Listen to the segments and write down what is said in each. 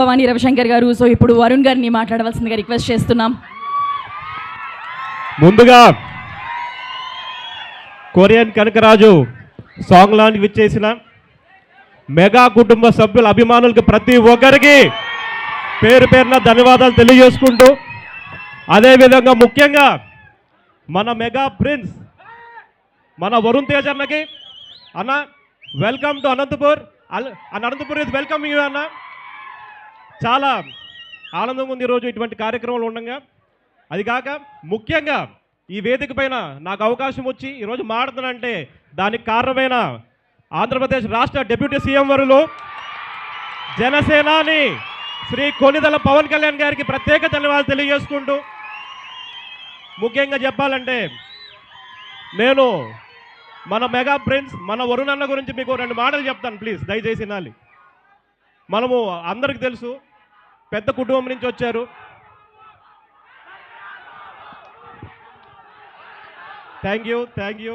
భవానీ రవిశంకర్ గారు. సో ఇప్పుడు వరుణ్ గారిని మాట్లాడవలసిందిగా రిక్వెస్ట్ చేస్తున్నాం. ముందుగా కొరియన్ కనకరాజు సాంగ్ లాంచ్ విచ్చేసిన మెగా కుటుంబ సభ్యుల అభిమానులకు ప్రతి ఒక్కరికి పేరు పేరున ధన్యవాదాలు తెలియజేసుకుంటూ, అదేవిధంగా ముఖ్యంగా మన మెగా ప్రిన్స్ మన వరుణ్ తేజ్ అన్నకి, అన్న welcome to Anantapur. Anantapur is welcome you అన్న. చాలా ఆనందంగా ఉంది ఈరోజు ఇటువంటి కార్యక్రమాలు ఉండగా. అది కాక ముఖ్యంగా ఈ వేదిక పైన నాకు అవకాశం వచ్చి ఈరోజు మాట్లాడుతానంటే దానికి కారణమైన ఆంధ్రప్రదేశ్ రాష్ట్ర డిప్యూటీ సీఎం వరులు జనసేనాని శ్రీ కొనిదెల పవన్ కళ్యాణ్ గారికి ప్రత్యేక ధన్యవాదాలు తెలియజేసుకుంటూ, ముఖ్యంగా చెప్పాలంటే నేను మన మెగా ప్రిన్స్ మన వరుణ్ అన్న గురించి మీకు 2 మాటలు చెప్తాను, ప్లీజ్ దయచేసి వినాలి. మనము అందరికి తెలుసు, పెద్ద కుటుంబం నుంచి వచ్చారు. Thank you.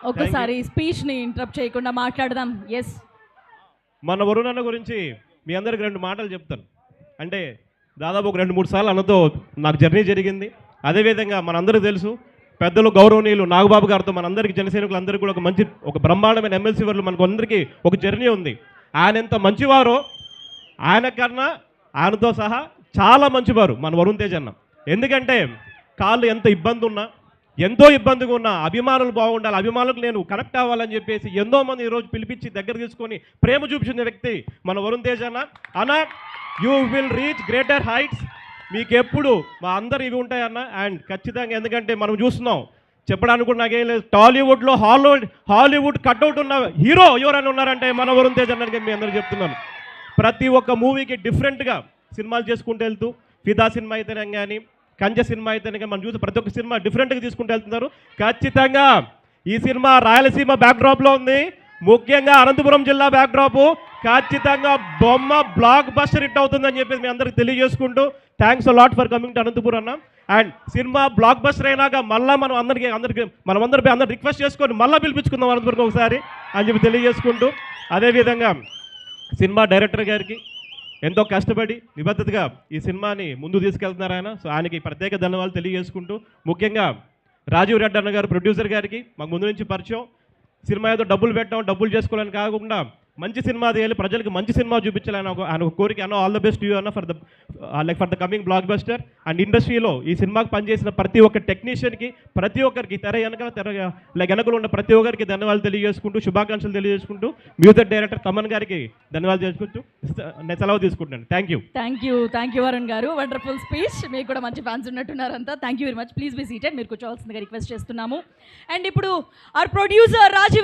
ఒక్కసారి స్పీచ్ ని ఇంటరప్ట్ చేయకుండా మాట్లాడదాం. ఎస్, మన వరుణ్ అన్న గురించి మీ అందరికి 2 మాటలు చెప్తాను. అంటే దాదాపు ఒక 2-3 సార్లు అన్నతో నాకు జర్నీ జరిగింది. అదేవిధంగా మనందరికీ తెలుసు, పెద్దలు గౌరవనీయులు నాగబాబు గారితో మనందరికీ జనసైనికులందరికీ కూడా ఒక బ్రహ్మాండమైన ఎమ్మెల్సీ వర్లు మనకు అందరికీ ఒక జర్నీ ఉంది. ఆయన ఎంత మంచివారో, ఆయన కన్నా ఆయనతో సహా చాలా మంచివారు మన వరుణ్ తేజ్ అన్న. ఎందుకంటే కాళ్ళు ఎంత ఎంతో ఇబ్బందిగా ఉన్నా అభిమానులు బాగుండాలి, అభిమానులకు నేను కనెక్ట్ అవ్వాలని చెప్పేసి ఎంతో మంది ఈరోజు పిలిపించి దగ్గర తీసుకొని ప్రేమ చూపించిన వ్యక్తి మన వరుణ్ తేజ్ అన్న. అన్న, you will reach greater heights. మీకు ఎప్పుడు మా అందరు ఇవి ఉంటాయన్న. అండ్ ఖచ్చితంగా, ఎందుకంటే మనం చూస్తున్నాం, చెప్పడానికి కూడా నాకేం లేదు, టాలీవుడ్లో హాలీవుడ్ కట్అవుట్ ఉన్న హీరో ఎవరైనా ఉన్నారంటే మన వరుణ్ తేజ్ అన్నకి మీ అందరికి చెప్తున్నాను. ప్రతి ఒక్క మూవీకి డిఫరెంట్గా సినిమాలు చేసుకుంటూ వెళ్తూ, ఫిదా సినిమా అయితేనే కానీ, కంచె సినిమా అయితేనే కానీ, మనం చూసి ప్రతి ఒక్క సినిమా డిఫరెంట్గా తీసుకుంటూ వెళ్తున్నారు. ఖచ్చితంగా ఈ సినిమా రాయలసీమ బ్యాక్డ్రాప్లో ఉంది, ముఖ్యంగా అనంతపురం జిల్లా బ్యాక్డ్రాప్. ఖచ్చితంగా బొమ్మ బ్లాక్ బస్టర్ హిట్ అవుతుందని చెప్పేసి మీ అందరికి తెలియజేసుకుంటూ, thanks lot for coming to Anantapuram అన్న. అండ్ సినిమా బ్లాక్ బస్టర్ అయినాక మళ్ళీ మనం అందరూ రిక్వెస్ట్ చేసుకొని మళ్ళీ పిలిపించుకుందాం అనంతపురం ఒకసారి అని చెప్పి తెలియజేసుకుంటూ, అదేవిధంగా సినిమా డైరెక్టర్ గారికి ఎంతో కష్టపడి నిబద్ధతగా ఈ సినిమాని ముందు తీసుకెళ్తున్నారు ఆయన. సో ఆయనకి ప్రత్యేక ధన్యవాదాలు తెలియజేసుకుంటూ, ముఖ్యంగా రాజీవ్ రెడ్డి అన్న గారు ప్రొడ్యూసర్ గారికి మాకు ముందు నుంచి పరిచయం. సినిమా ఏదో డబ్బులు పెట్టడం, డబ్బులు చేసుకోవాలని కాకుండా మంచి సినిమా తీయాలి, ప్రజలకు మంచి సినిమా చూపించాలని ఆయన ఒక కోరిక. అన్న ఆల్ ద బెస్ట్ యూ అన్న for the coming block buster. And ఇండస్ట్రీలో ఈ సినిమాకి పనిచేసిన ప్రతి ఒక్క టెక్నీషియన్కి, ప్రతి ఒక్కరికి వెనకలు ఉన్న ప్రతి ఒక్కరికి ధన్యవాదాలు తెలియజేసుకుంటూ, శుభాకాంక్షలు తెలియజేసుకుంటూ, మ్యూజిక్ డైరెక్టర్ తమన్ గారికి ధన్యవాదాలు చేసుకుంటూ నేను సెలవు తీసుకుంటాను. థ్యాంక్ యూ వరుణ్ గారు. Wonderful speech. మీకు కూడా మంచి ఫ్యాన్స్ ఉన్నట్టున్నారంతా. Thank you very much. Please be seated. మీరు కూర్చోవాల్సిందిగా రిక్వెస్ట్ చేస్తున్నాము. అండ్ ఇప్పుడు ఆర్ ప్రొడ్యూసర్ రాజీవ్